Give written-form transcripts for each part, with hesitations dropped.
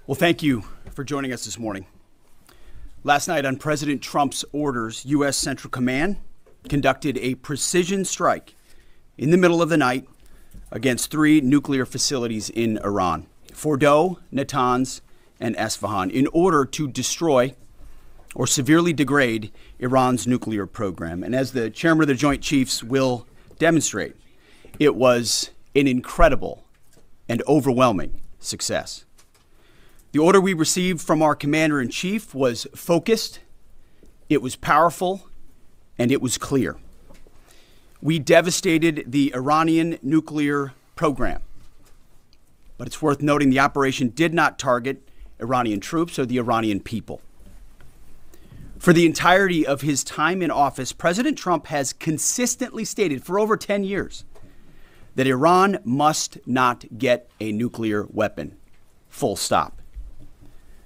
Well, thank you for joining us this morning. Last night, on President Trump's orders, U.S. Central Command conducted a precision strike in the middle of the night against 3 nuclear facilities in Iran, Fordow, Natanz, and Esfahan, in order to destroy or severely degrade Iran's nuclear program. And as the chairman of the Joint Chiefs will demonstrate, it was an incredible and overwhelming success. The order we received from our commander-in-chief was focused, it was powerful, and it was clear. We devastated the Iranian nuclear program. But it's worth noting the operation did not target Iranian troops or the Iranian people. For the entirety of his time in office, President Trump has consistently stated for over 10 years that Iran must not get a nuclear weapon. Full stop.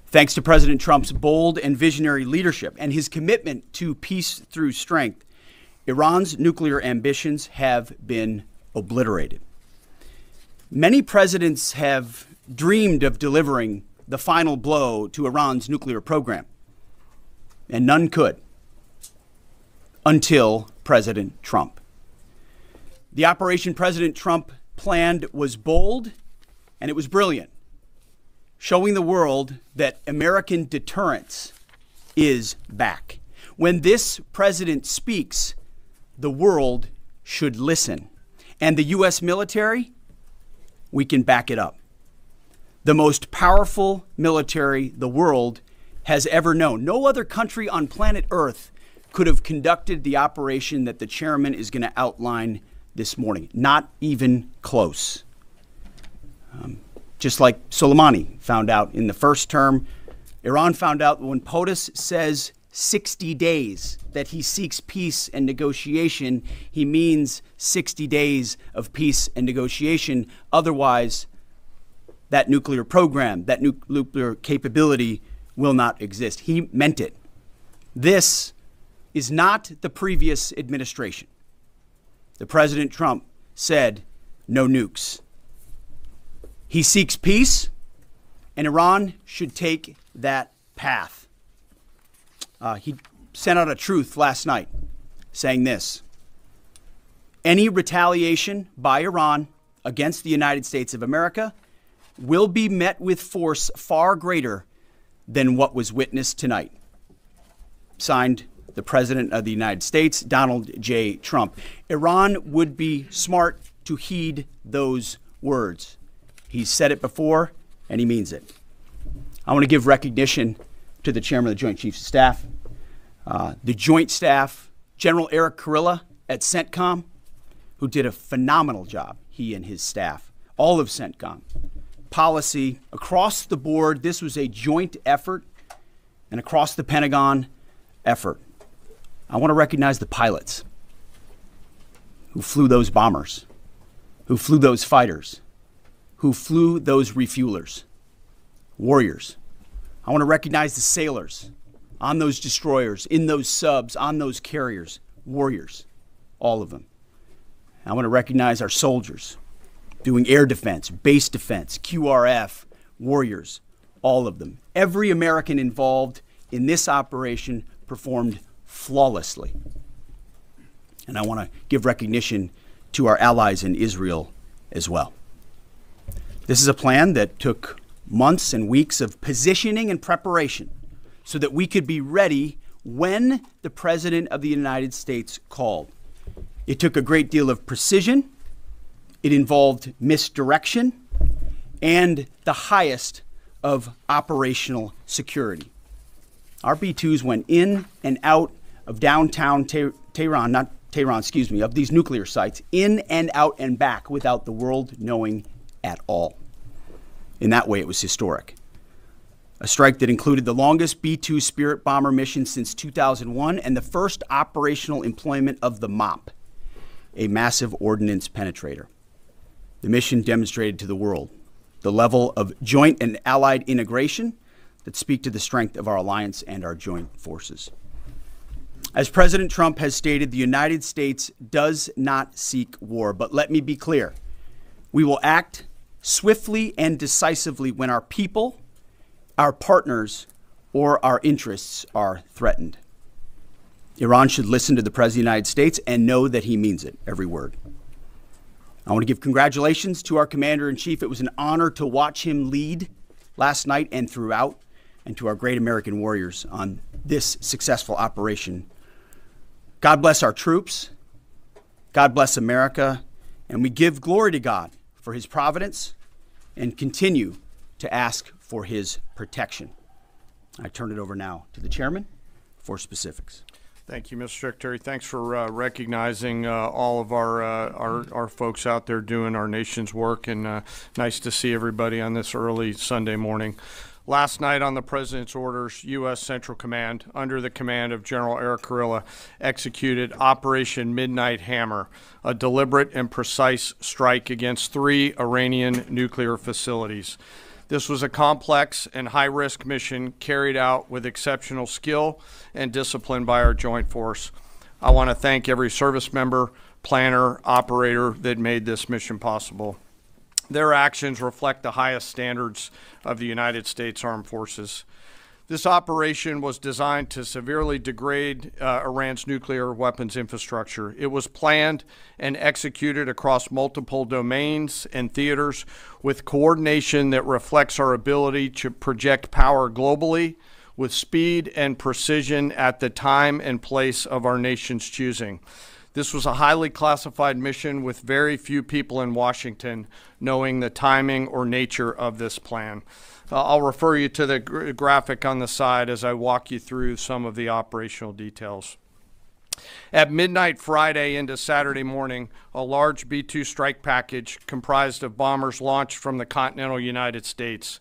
Thanks to President Trump's bold and visionary leadership and his commitment to peace through strength, Iran's nuclear ambitions have been obliterated. Many presidents have dreamed of delivering the final blow to Iran's nuclear program, and none could until President Trump. The operation President Trump planned was bold and it was brilliant, showing the world that American deterrence is back. When this president speaks, the world should listen. And the U.S. military, we can back it up. The most powerful military the world has ever known. No other country on planet Earth could have conducted the operation that the chairman is going to outline this morning. Not even close. Just like Soleimani found out in the first term, Iran found out when POTUS says 60 days that he seeks peace and negotiation, he means 60 days of peace and negotiation. Otherwise, that nuclear program, that nuclear capability will not exist. He meant it. This is not the previous administration. The President Trump said no nukes. He seeks peace, and Iran should take that path. He sent out a truth last night saying this: any retaliation by Iran against the United States of America will be met with force far greater than what was witnessed tonight. Signed, the President of the United States, Donald J. Trump. Iran would be smart to heed those words. He's said it before, and he means it. I want to give recognition to the Chairman of the Joint Chiefs of Staff, the Joint Staff, General Eric Kurilla at CENTCOM, who did a phenomenal job, he and his staff, all of CENTCOM. Policy across the board, this was a joint effort, and across the Pentagon effort. I want to recognize the pilots who flew those bombers, who flew those fighters, who flew those refuelers, warriors. I want to recognize the sailors on those destroyers, in those subs, on those carriers, warriors, all of them. I want to recognize our soldiers doing air defense, base defense, QRF, warriors, all of them. Every American involved in this operation performed flawlessly. And I want to give recognition to our allies in Israel as well. This is a plan that took months and weeks of positioning and preparation so that we could be ready when the President of the United States called. It took a great deal of precision. It involved misdirection and the highest of operational security. Our B-2s went in and out of downtown Tehran, of these nuclear sites, in and out and back without the world knowing at all. In that way, it was historic. A strike that included the longest B-2 Spirit bomber mission since 2001 and the first operational employment of the MOP, a massive ordnance penetrator. The mission demonstrated to the world the level of joint and allied integration that speak to the strength of our alliance and our joint forces. As President Trump has stated, the United States does not seek war, but let me be clear. We will act swiftly and decisively when our people, our partners, or our interests are threatened. Iran should listen to the President of the United States and know that he means it, every word. I want to give congratulations to our Commander-in-Chief. It was an honor to watch him lead last night and throughout, and to our great American warriors on this successful operation. God bless our troops. God bless America. And we give glory to God for his providence and continue to ask for his protection. I turn it over now to the chairman for specifics. Thank you, Mr. Secretary. Thanks for recognizing all of our folks out there doing our nation's work, and nice to see everybody on this early Sunday morning. Last night, on the President's orders, U.S. Central Command, under the command of General Eric Kurilla, executed Operation Midnight Hammer, a deliberate and precise strike against 3 Iranian nuclear facilities. This was a complex and high-risk mission carried out with exceptional skill and discipline by our joint force. I want to thank every service member, planner, operator that made this mission possible. Their actions reflect the highest standards of the United States Armed Forces. This operation was designed to severely degrade Iran's nuclear weapons infrastructure. It was planned and executed across multiple domains and theaters with coordination that reflects our ability to project power globally with speed and precision at the time and place of our nation's choosing. This was a highly classified mission with very few people in Washington knowing the timing or nature of this plan. I'll refer you to the graphic on the side as I walk you through some of the operational details. At midnight Friday into Saturday morning, a large B-2 strike package comprised of bombers launched from the continental United States.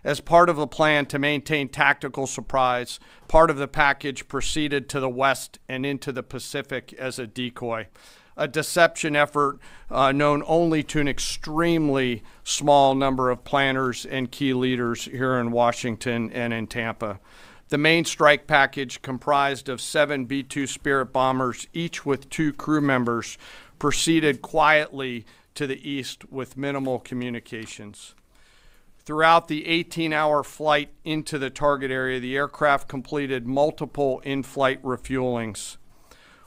As part of the plan to maintain tactical surprise, part of the package proceeded to the west and into the Pacific as a decoy, a deception effort known only to an extremely small number of planners and key leaders here in Washington and in Tampa. The main strike package, comprised of 7 B-2 Spirit bombers, each with 2 crew members, proceeded quietly to the east with minimal communications. Throughout the 18-hour flight into the target area, the aircraft completed multiple in-flight refuelings.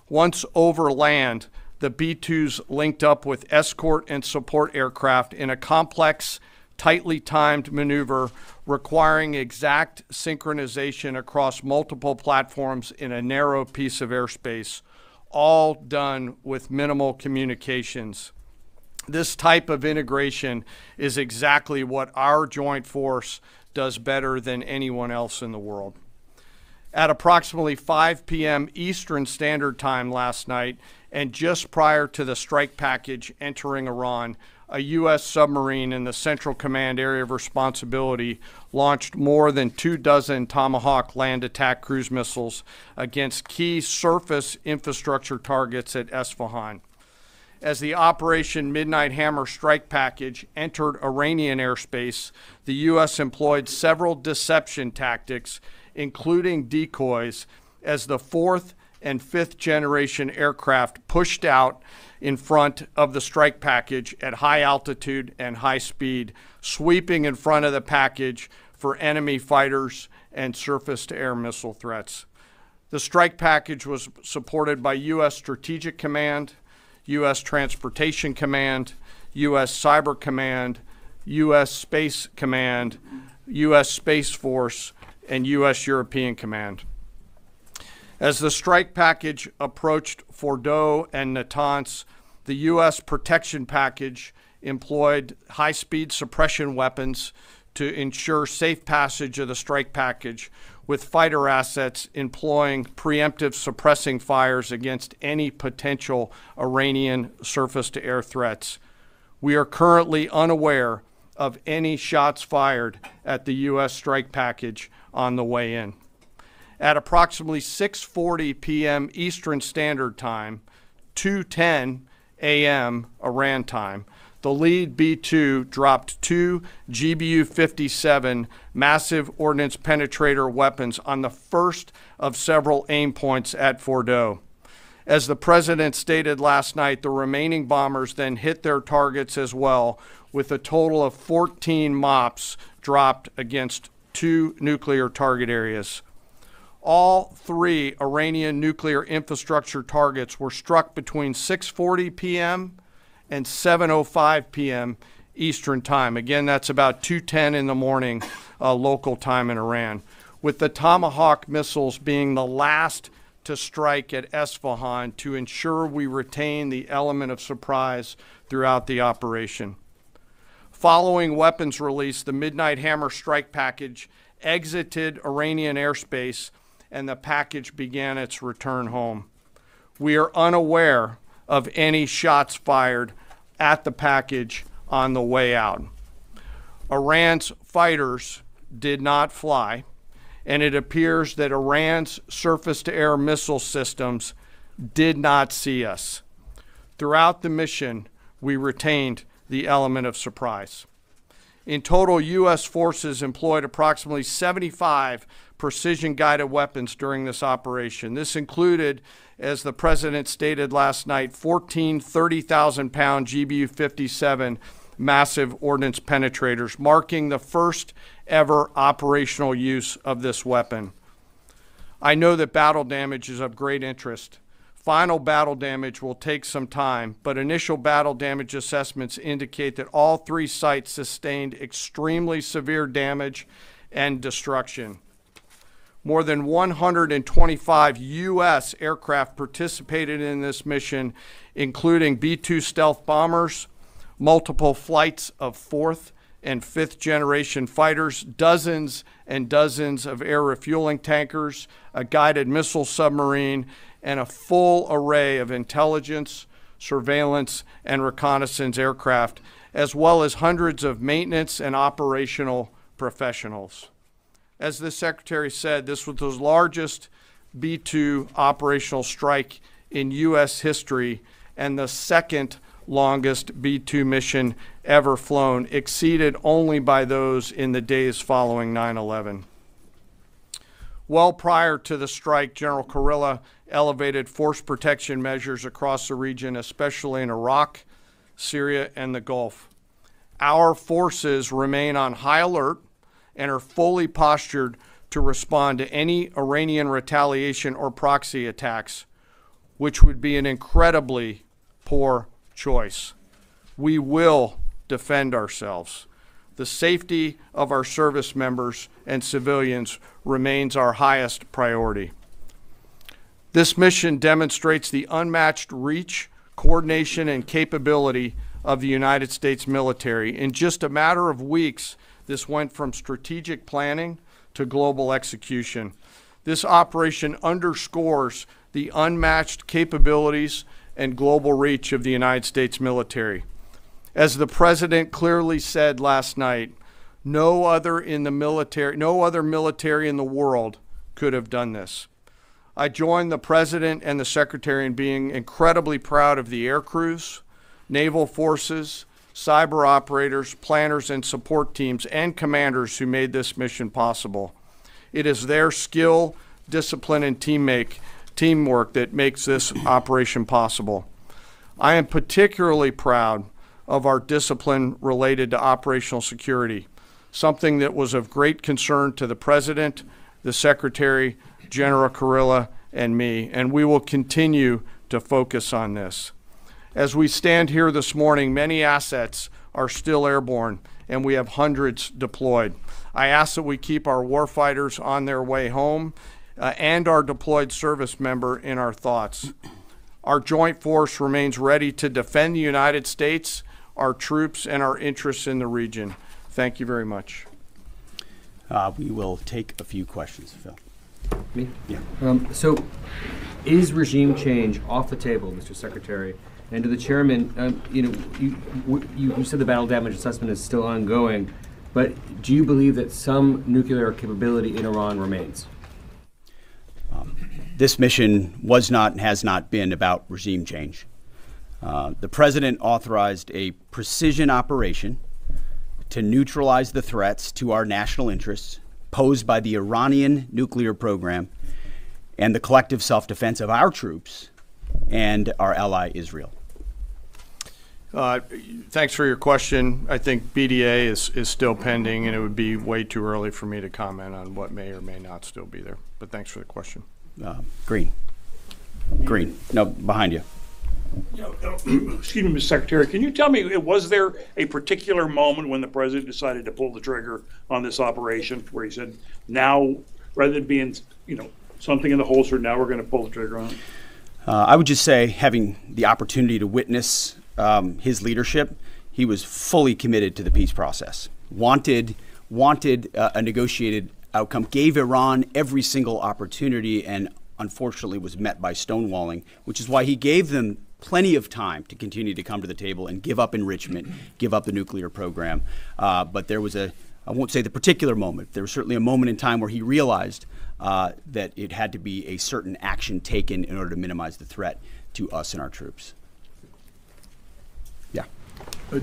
Once over land, the B-2s linked up with escort and support aircraft in a complex, tightly timed maneuver requiring exact synchronization across multiple platforms in a narrow piece of airspace, all done with minimal communications. This type of integration is exactly what our joint force does better than anyone else in the world. At approximately 5 p.m. Eastern Standard Time last night, and just prior to the strike package entering Iran, a U.S. submarine in the Central Command area of responsibility launched more than 24 Tomahawk land attack cruise missiles against key surface infrastructure targets at Esfahan. As the Operation Midnight Hammer strike package entered Iranian airspace, the U.S. employed several deception tactics, including decoys, as the 4th and 5th generation aircraft pushed out in front of the strike package at high altitude and high speed, sweeping in front of the package for enemy fighters and surface-to-air missile threats. The strike package was supported by U.S. Strategic Command, U.S. Transportation Command, U.S. Cyber Command, U.S. Space Command, U.S. Space Force, and U.S. European Command. As the strike package approached Fordow and Natanz, the U.S. protection package employed high-speed suppression weapons to ensure safe passage of the strike package, with fighter assets employing preemptive suppressing fires against any potential Iranian surface-to-air threats. We are currently unaware of any shots fired at the U.S. strike package on the way in. At approximately 6:40 p.m. Eastern Standard Time, 2:10 a.m. Iran time, the lead B-2 dropped 2 GBU-57 massive ordnance penetrator weapons on the first of several aim points at Fordow. As the president stated last night, the remaining bombers then hit their targets as well, with a total of 14 MOPs dropped against 2 nuclear target areas. All 3 Iranian nuclear infrastructure targets were struck between 6:40 p.m. and 7:05 p.m. Eastern Time. Again, that's about 2:10 in the morning local time in Iran, with the Tomahawk missiles being the last to strike at Esfahan to ensure we retain the element of surprise throughout the operation. Following weapons release, the Midnight Hammer strike package exited Iranian airspace and the package began its return home. We are unaware of any shots fired at the package on the way out. Iran's fighters did not fly, and it appears that Iran's surface-to-air missile systems did not see us. Throughout the mission, we retained the element of surprise. In total, U.S. forces employed approximately 75 precision-guided weapons during this operation. This included, as the president stated last night, 14 30,000-pound GBU-57 massive ordnance penetrators, marking the first ever operational use of this weapon. I know that battle damage is of great interest. Final battle damage will take some time, but initial battle damage assessments indicate that all 3 sites sustained extremely severe damage and destruction. More than 125 U.S. aircraft participated in this mission, including B-2 stealth bombers, multiple flights of 4th and 5th generation fighters, dozens and dozens of air refueling tankers, a guided missile submarine, and a full array of intelligence, surveillance, and reconnaissance aircraft, as well as hundreds of maintenance and operational professionals. As the Secretary said, this was the largest B-2 operational strike in U.S. history and the second longest B-2 mission ever flown, exceeded only by those in the days following 9/11. Well prior to the strike, General Kurilla elevated force protection measures across the region, especially in Iraq, Syria, and the Gulf. Our forces remain on high alert and are fully postured to respond to any Iranian retaliation or proxy attacks, which would be an incredibly poor choice. We will defend ourselves. The safety of our service members and civilians remains our highest priority. This mission demonstrates the unmatched reach, coordination, and capability of the United States military. In just a matter of weeks, this went from strategic planning to global execution. This operation underscores the unmatched capabilities and global reach of the United States military. As the president clearly said last night, no other military in the world could have done this. I join the president and the secretary in being incredibly proud of the air crews, naval forces, cyber operators, planners, and support teams, and commanders who made this mission possible. It is their skill, discipline, and teamwork that makes this operation possible. I am particularly proud of our discipline related to operational security, something that was of great concern to the President, the Secretary, General Kurilla, and me, and we will continue to focus on this. As we stand here this morning, many assets are still airborne, and we have hundreds deployed. I ask that we keep our warfighters on their way home and our deployed service member in our thoughts. Our joint force remains ready to defend the United States, our troops, and our interests in the region. Thank you very much. We will take a few questions, Phil. Me? Yeah. So, is regime change off the table, Mr. Secretary? And to the chairman, you said the battle damage assessment is still ongoing, but do you believe that some nuclear capability in Iran remains? This mission was not and has not been about regime change. The president authorized a precision operation to neutralize the threats to our national interests posed by the Iranian nuclear program and the collective self-defense of our troops and our ally Israel. Thanks for your question. I think BDA is still pending, and it would be way too early for me to comment on what may or may not still be there. But thanks for the question. Green. No, behind you. Excuse me, Mr. Secretary, can you tell me, was there a particular moment when the president decided to pull the trigger on this operation where he said, now, rather than being, something in the holster, now we're going to pull the trigger on it? I would just say, having the opportunity to witness his leadership, he was fully committed to the peace process, wanted a negotiated outcome, gave Iran every single opportunity, and unfortunately was met by stonewalling, which is why he gave them plenty of time to continue to come to the table and give up enrichment, give up the nuclear program. But there was I won't say the particular moment, there was certainly a moment in time where he realized that it had to be a certain action taken in order to minimize the threat to us and our troops. Yeah.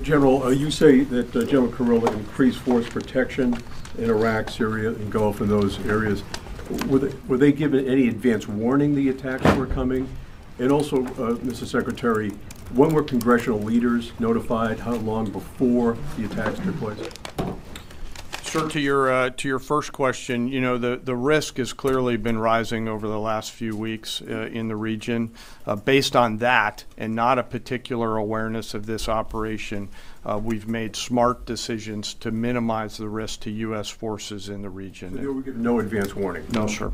General, you say that General Kurilla increased force protection in Iraq, Syria, and Gulf, and those areas. Were they given any advance warning the attacks were coming? And also, Mr. Secretary, when were congressional leaders notified? How long before the attacks took place? Sir, to your first question, the risk has clearly been rising over the last few weeks in the region. Based on that and not a particular awareness of this operation, we've made smart decisions to minimize the risk to U.S. forces in the region. So they were given no advance warning? No, sir.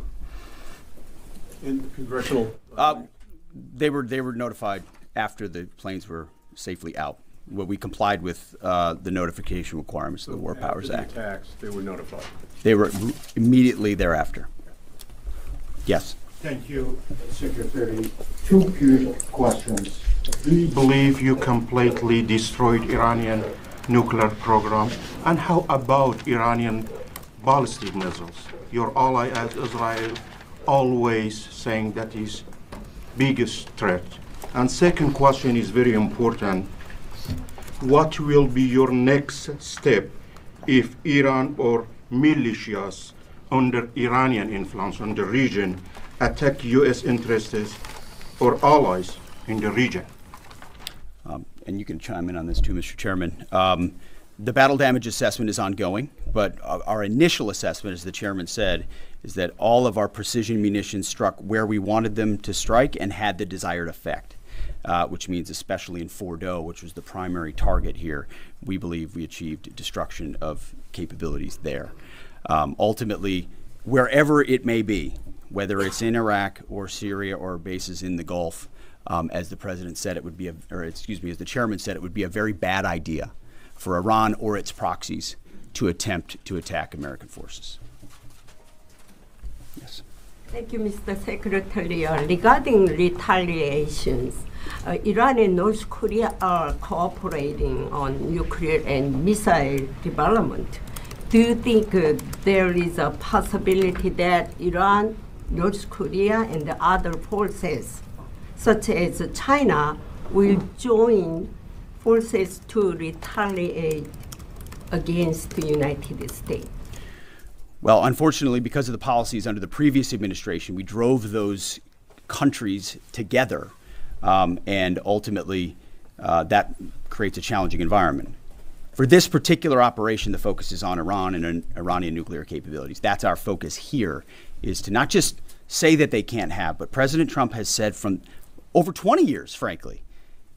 And congressional? They were notified after the planes were safely out. Well, we complied with the notification requirements of the War Powers Act. After the attacks, they were notified? They were immediately thereafter. Yes. Thank you, Secretary. Two quick questions. Do you believe you completely destroyed Iranian nuclear program? And how about Iranian ballistic missiles? Your ally as Israel always saying that is biggest threat. And second question is very important. What will be your next step if Iran or militias under Iranian influence in the region attack U.S. interests or allies in the region? And you can chime in on this too, Mr. Chairman. The battle damage assessment is ongoing, but our initial assessment, as the chairman said, is that all of our precision munitions struck where we wanted them to strike and had the desired effect. Which means especially in Fordo, which was the primary target here, we believe we achieved destruction of capabilities there. Ultimately, wherever it may be, whether it's in Iraq or Syria or bases in the Gulf, as the president said, it would be, as the chairman said, it would be a very bad idea for Iran or its proxies to attempt to attack American forces. Yes. Thank you, Mr. Secretary. Regarding retaliations, Iran and North Korea are cooperating on nuclear and missile development. Do you think there is a possibility that Iran, North Korea, and the other forces, such as China, will join forces to retaliate against the United States? Well, unfortunately, because of the policies under the previous administration, we drove those countries together. And ultimately, that creates a challenging environment. For this particular operation, the focus is on Iran and Iranian nuclear capabilities. That's our focus here, is to not just say that they can't have, but President Trump has said from over 20 years, frankly,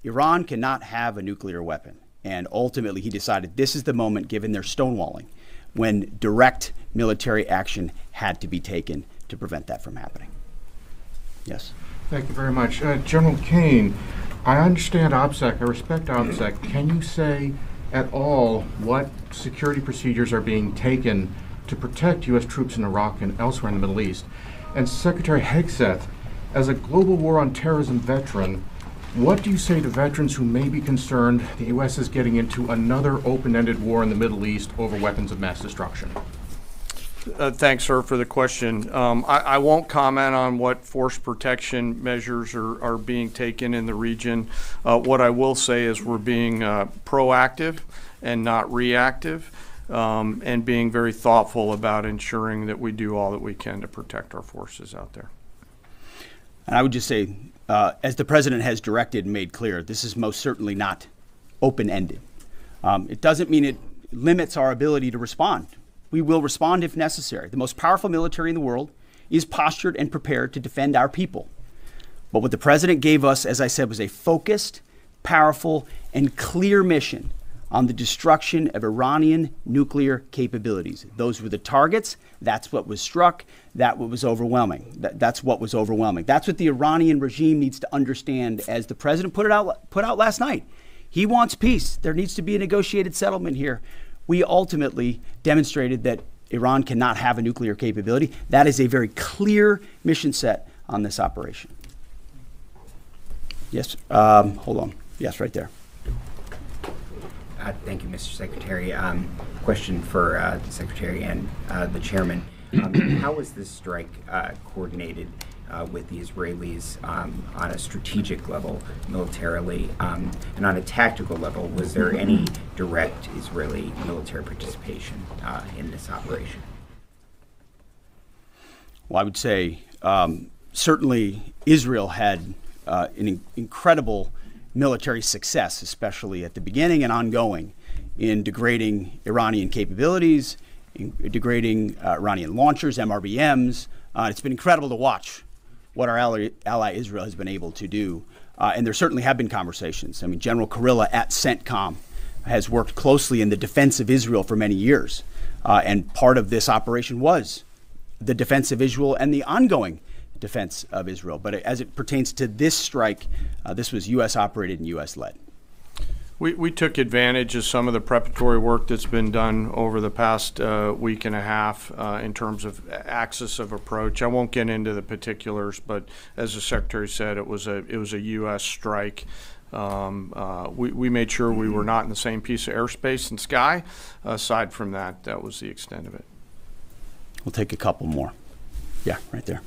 Iran cannot have a nuclear weapon. And ultimately, he decided this is the moment, given their stonewalling, when direct military action had to be taken to prevent that from happening. Yes. Thank you very much. General Kane, I understand OPSEC, I respect OPSEC. Can you say at all what security procedures are being taken to protect U.S. troops in Iraq and elsewhere in the Middle East? And Secretary Hegseth, as a global war on terrorism veteran, what do you say to veterans who may be concerned the U.S. is getting into another open-ended war in the Middle East over weapons of mass destruction? Thanks, sir, for the question. I won't comment on what force protection measures are being taken in the region. What I will say is we're being proactive and not reactive, and being very thoughtful about ensuring that we do all that we can to protect our forces out there. And I would just say, as the president has directed and made clear, this is most certainly not open-ended. It doesn't mean it limits our ability to respond. We will respond if necessary. The most powerful military in the world is postured and prepared to defend our people. But what the president gave us, as I said, was a focused, powerful, and clear mission on the destruction of Iranian nuclear capabilities. Those were the targets. That's what was struck. That's what was overwhelming. That's what was overwhelming. That's what the Iranian regime needs to understand, as the president put out last night. He wants peace. There needs to be a negotiated settlement here. We ultimately demonstrated that Iran cannot have a nuclear capability. That is a very clear mission set on this operation. Yes, hold on. Yes, right there. Thank you, Mr. Secretary. Question for the Secretary and the Chairman. How was this strike coordinated with the Israelis on a strategic level, militarily, and on a tactical level? Was there any direct Israeli military participation in this operation? Well, I would say certainly Israel had an incredible military success, especially at the beginning and ongoing, in degrading Iranian capabilities, in degrading Iranian launchers, MRBMs. It's been incredible to watch what our ally Israel has been able to do. And there certainly have been conversations. I mean, General Kurilla at CENTCOM has worked closely in the defense of Israel for many years. And part of this operation was the defense of Israel and the ongoing defense of Israel. But as it pertains to this strike, this was U.S. operated and U.S. led. We took advantage of some of the preparatory work that's been done over the past week and a half in terms of axis of approach. I won't get into the particulars, but as the Secretary said, it was a U.S. strike. We made sure we were not in the same piece of airspace and sky. Aside from that, that was the extent of it. We'll take a couple more. Yeah, right there.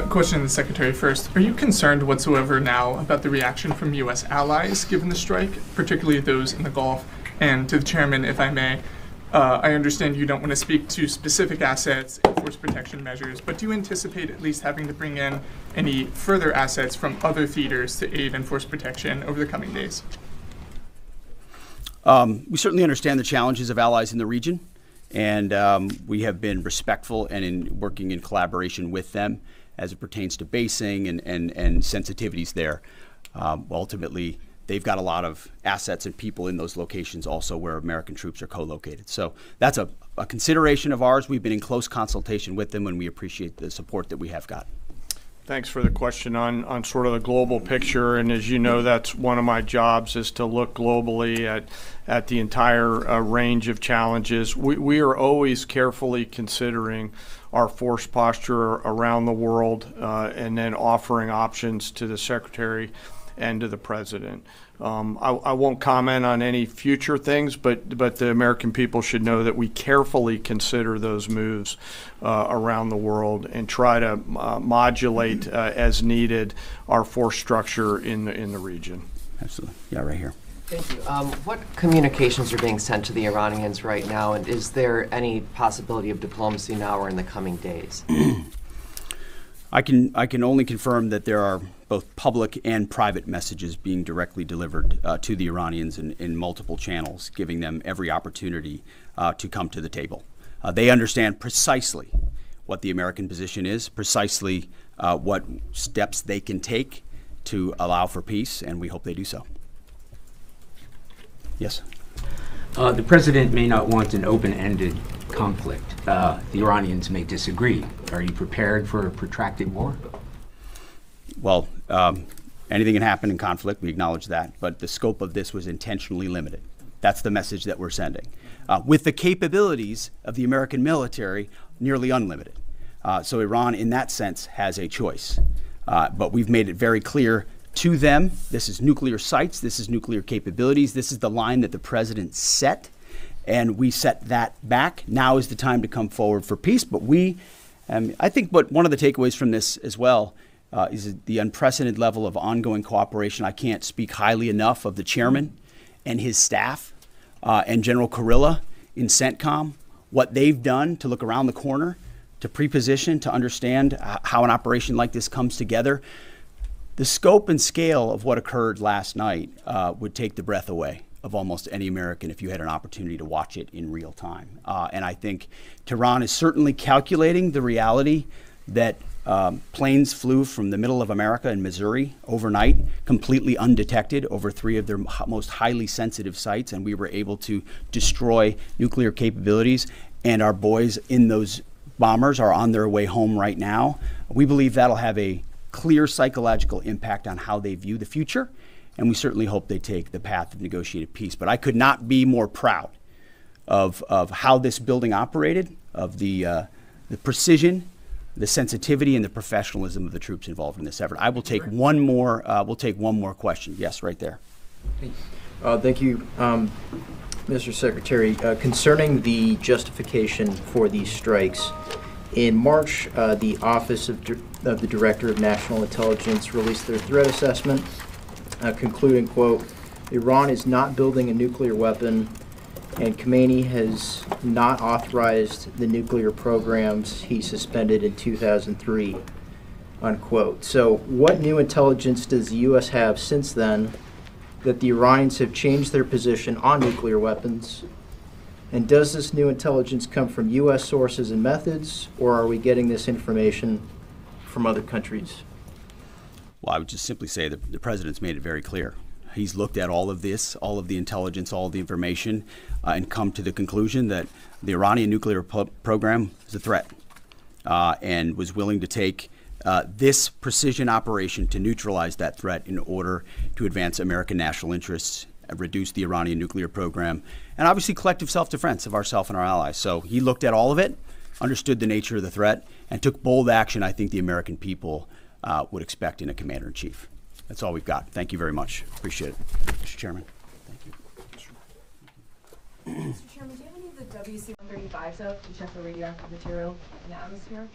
Question to the Secretary first. Are you concerned whatsoever now about the reaction from U.S. allies given the strike, particularly those in the Gulf? And to the Chairman, if I may, I understand you don't want to speak to specific assets and force protection measures, but do you anticipate at least having to bring in any further assets from other theaters to aid in force protection over the coming days? We certainly understand the challenges of allies in the region, and we have been respectful and in working in collaboration with them as it pertains to basing and sensitivities there. Ultimately, they've got a lot of assets and people in those locations also where American troops are co-located. So that's a consideration of ours. We've been in close consultation with them, and we appreciate the support that we have got. Thanks for the question on sort of the global picture. And as you know, that's one of my jobs, is to look globally at the entire range of challenges. We are always carefully considering our force posture around the world and then offering options to the Secretary and to the President. I won't comment on any future things, but the American people should know that we carefully consider those moves around the world and try to modulate as needed our force structure in the region. Absolutely. Yeah, right here. Thank you. What communications are being sent to the Iranians right now, and is there any possibility of diplomacy now or in the coming days? I can only confirm that there are both public and private messages being directly delivered to the Iranians in multiple channels, giving them every opportunity to come to the table. They understand precisely what the American position is, precisely what steps they can take to allow for peace, and we hope they do so. Yes. The president may not want an open-ended conflict. The Iranians may disagree. Are you prepared for a protracted war? Well, anything can happen in conflict. We acknowledge that. But the scope of this was intentionally limited. That's the message that we're sending. With the capabilities of the American military, nearly unlimited. So Iran, in that sense, has a choice. But we've made it very clear to them, this is nuclear sites, this is nuclear capabilities, this is the line that the president set, and we set that back. Now is the time to come forward for peace. But I think one of the takeaways from this as well is the unprecedented level of ongoing cooperation. I can't speak highly enough of the chairman and his staff and General Kurilla in CENTCOM, what they've done to look around the corner, to pre-position, to understand how an operation like this comes together. The scope and scale of what occurred last night would take the breath away of almost any American if you had an opportunity to watch it in real time. And I think Tehran is certainly calculating the reality that planes flew from the middle of America in Missouri overnight, completely undetected over 3 of their most highly sensitive sites, and we were able to destroy nuclear capabilities. And our boys in those bombers are on their way home right now. We believe that'll have a clear psychological impact on how they view the future, and we certainly hope they take the path of negotiated peace. But I could not be more proud of how this building operated, of the precision, the sensitivity, and the professionalism of the troops involved in this effort. I will take one more. We'll take one more question. Yes, right there. Thank you, Mr. Secretary. Concerning the justification for these strikes, in March, the Office of the Director of National Intelligence released their threat assessment, concluding, quote, Iran is not building a nuclear weapon, and Khamenei has not authorized the nuclear programs he suspended in 2003, unquote. So what new intelligence does the U.S. have since then that the Iranians have changed their position on nuclear weapons? And does this new intelligence come from U.S. sources and methods, or are we getting this information from other countries? Well, I would just simply say that the president's made it very clear. He's looked at all of this, all of the intelligence, all of the information, and come to the conclusion that the Iranian nuclear program is a threat, and was willing to take this precision operation to neutralize that threat in order to advance American national interests, reduce the Iranian nuclear program, and obviously collective self-defense of ourselves and our allies. So he looked at all of it, understood the nature of the threat, and took bold action I think the American people would expect in a commander-in-chief. That's all we've got. Thank you very much. Appreciate it. Mr. Chairman. Thank you. Mr. Chairman, do you have any of the WC-135s up to check the radioactive material in the atmosphere?